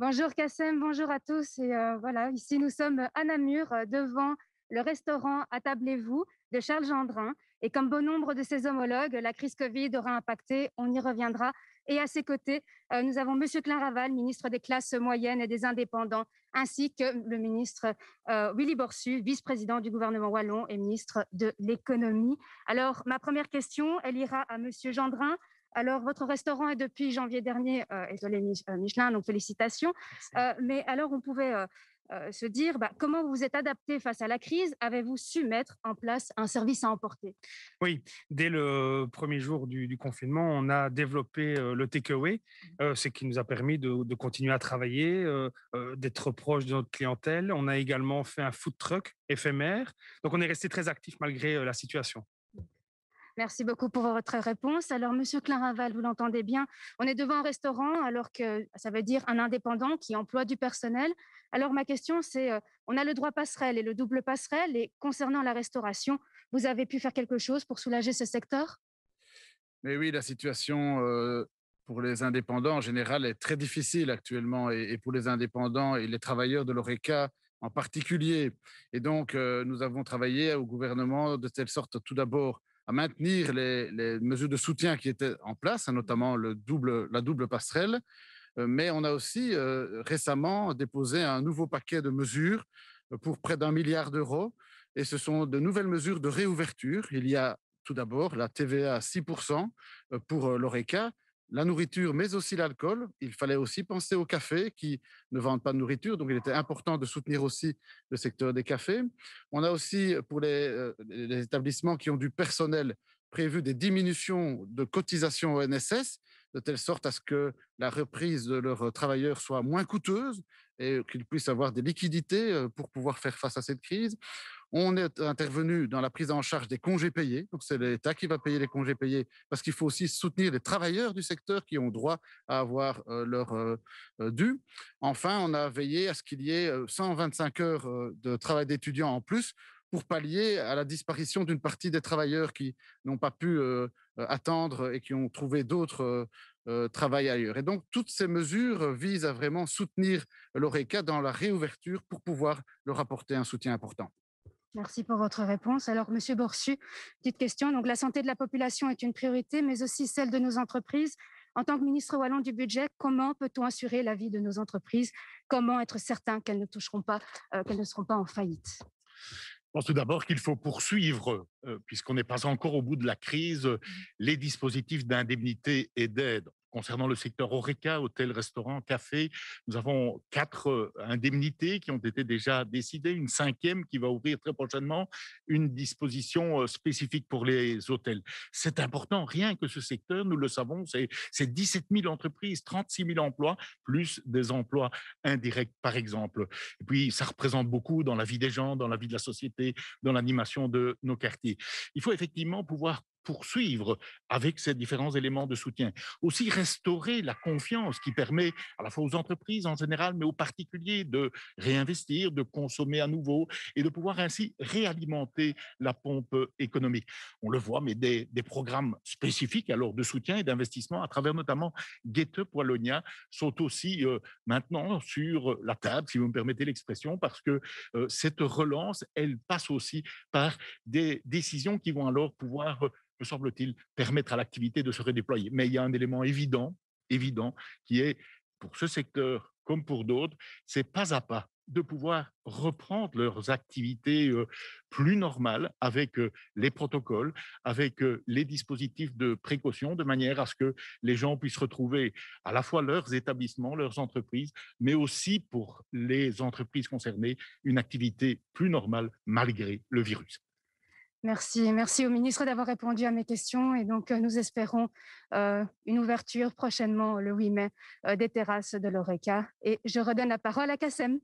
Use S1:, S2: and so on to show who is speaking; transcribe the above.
S1: Bonjour Kassem, bonjour à tous. Voilà, ici nous sommes à Namur, devant le restaurant Attablez-vous de Charles Gendrin. Et comme bon nombre de ses homologues, la crise Covid aura impacté, on y reviendra. Et à ses côtés, nous avons Monsieur Clain-Raval, ministre des classes moyennes et des indépendants, ainsi que le ministre Willy Borsu, vice-président du gouvernement wallon et ministre de l'économie. Alors, ma première question, elle ira à Monsieur Gendrin. Alors, votre restaurant est depuis janvier dernier étoilé Michelin, donc félicitations. Mais alors, on pouvait se dire, comment vous vous êtes adapté face à la crise? Avez-vous su mettre en place un service à emporter?
S2: Oui, dès le premier jour du confinement, on a développé le takeaway, ce qui nous a permis de continuer à travailler, d'être proche de notre clientèle. On a également fait un food truck éphémère. Donc, on est resté très actif malgré la situation.
S1: Merci beaucoup pour votre réponse. Alors, Monsieur Claraval, vous l'entendez bien, on est devant un restaurant, alors que ça veut dire un indépendant qui emploie du personnel. Alors, ma question, c'est, on a le droit passerelle et le double passerelle, et concernant la restauration, vous avez pu faire quelque chose pour soulager ce secteur?
S3: Mais oui, la situation pour les indépendants en général est très difficile actuellement et pour les indépendants et les travailleurs de l'ORECA en particulier. Et donc, nous avons travaillé au gouvernement de telle sorte, tout d'abord, à maintenir les mesures de soutien qui étaient en place, hein, notamment la double passerelle. Mais on a aussi récemment déposé un nouveau paquet de mesures pour près d'1 milliard d'euros. Et ce sont de nouvelles mesures de réouverture. Il y a tout d'abord la TVA à 6% pour l'ORECA, la nourriture, mais aussi l'alcool. Il fallait aussi penser aux cafés qui ne vendent pas de nourriture, donc il était important de soutenir aussi le secteur des cafés. On a aussi, pour les établissements qui ont du personnel, prévu des diminutions de cotisations au NSS, de telle sorte à ce que la reprise de leurs travailleurs soit moins coûteuse et qu'ils puissent avoir des liquidités pour pouvoir faire face à cette crise. On est intervenu dans la prise en charge des congés payés. Donc, c'est l'État qui va payer les congés payés parce qu'il faut aussi soutenir les travailleurs du secteur qui ont droit à avoir leur dû. Enfin, on a veillé à ce qu'il y ait 125 heures de travail d'étudiants en plus pour pallier à la disparition d'une partie des travailleurs qui n'ont pas pu attendre et qui ont trouvé d'autres travail ailleurs. Et donc, toutes ces mesures visent à vraiment soutenir l'ORECA dans la réouverture pour pouvoir leur apporter un soutien important.
S1: Merci pour votre réponse. Alors, Monsieur Borsu, petite question. Donc, la santé de la population est une priorité, mais aussi celle de nos entreprises. En tant que ministre wallon du budget, comment peut-on assurer la vie de nos entreprises? Comment être certain qu'elles ne toucheront pas, qu'elles ne seront pas en faillite?
S4: Je pense tout d'abord qu'il faut poursuivre, puisqu'on n'est pas encore au bout de la crise, les dispositifs d'indemnité et d'aide. Concernant le secteur HoReCa, hôtel, restaurant, café, nous avons 4 indemnités qui ont été déjà décidées, une 5e qui va ouvrir très prochainement, une disposition spécifique pour les hôtels. C'est important, rien que ce secteur, nous le savons, c'est 17 000 entreprises, 36 000 emplois, plus des emplois indirects, par exemple. Et puis, ça représente beaucoup dans la vie des gens, dans la vie de la société, dans l'animation de nos quartiers. Il faut effectivement pouvoir poursuivre avec ces différents éléments de soutien. Aussi restaurer la confiance qui permet à la fois aux entreprises en général, mais aux particuliers de réinvestir, de consommer à nouveau et de pouvoir ainsi réalimenter la pompe économique. On le voit, mais des programmes spécifiques alors de soutien et d'investissement à travers notamment Gete Wallonia sont aussi maintenant sur la table, si vous me permettez l'expression, parce que cette relance, elle passe aussi par des décisions qui vont alors pouvoir me semble-t-il, permettre à l'activité de se redéployer. Mais il y a un élément évident, qui est, pour ce secteur comme pour d'autres, c'est pas à pas de pouvoir reprendre leurs activités plus normales avec les protocoles, avec les dispositifs de précaution, de manière à ce que les gens puissent retrouver à la fois leurs établissements, leurs entreprises, mais aussi pour les entreprises concernées, une activité plus normale malgré le virus.
S1: Merci, merci au ministre d'avoir répondu à mes questions. Et donc, nous espérons une ouverture prochainement, le 8 mai, des terrasses de l'ORECA. Et je redonne la parole à Kassem.